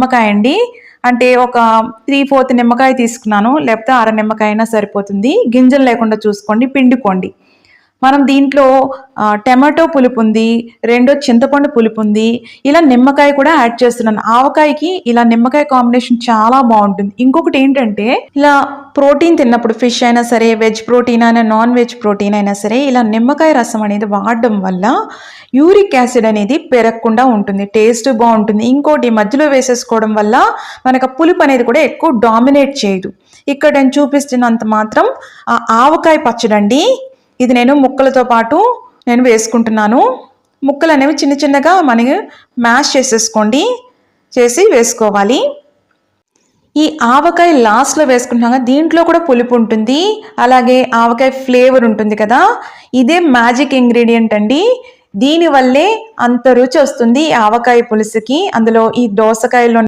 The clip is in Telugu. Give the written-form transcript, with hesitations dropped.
నిమ్మకాయ అండి. అంటే ఒక 3/4 నిమ్మకాయ తీసుకున్నాను. లేకపోతే అర నిమ్మకాయ అయినా సరిపోతుంది. గింజలు లేకుండా చూసుకోండి, పిండుకోండి. మనం దీంట్లో టమాటో పులుపుంది, రెండో చింతపండు పులుపుంది, ఇలా నిమ్మకాయ కూడా యాడ్ చేస్తున్నాను. ఆవకాయకి ఇలా నిమ్మకాయ కాంబినేషన్ చాలా బాగుంటుంది. ఇంకొకటి ఏంటంటే, ఇలా ప్రోటీన్ తిన్నప్పుడు ఫిష్ అయినా సరే, వెజ్ ప్రోటీన్ అయినా, నాన్ వెజ్ ప్రోటీన్ అయినా సరే, ఇలా నిమ్మకాయ రసం అనేది వాడడం వల్ల యూరిక్ యాసిడ్ అనేది పెరగకుండా ఉంటుంది, టేస్ట్ బాగుంటుంది. ఇంకోటి మధ్యలో వేసేసుకోవడం వల్ల మనకు పులుపు అనేది కూడా ఎక్కువ డామినేట్ చేయదు. ఇక్కడ నేను చూపిస్తున్నంత మాత్రం ఆవకాయ పచ్చడండి. ఇది నేను ముక్కలతో పాటు నేను వేసుకుంటున్నాను. ముక్కలు అనేవి చిన్న చిన్నగా మనకి మ్యాష్ చేసేసుకోండి, చేసి వేసుకోవాలి. ఈ ఆవకాయ లాస్ట్లో వేసుకుంటున్నాం కదా, దీంట్లో కూడా పులుపు ఉంటుంది, అలాగే ఆవకాయ ఫ్లేవర్ ఉంటుంది కదా. ఇదే మ్యాజిక్ ఇంగ్రీడియంట్ అండి. దీనివల్లే అంత రుచి వస్తుంది ఆవకాయ పులుసుకి. అందులో ఈ దోసకాయలో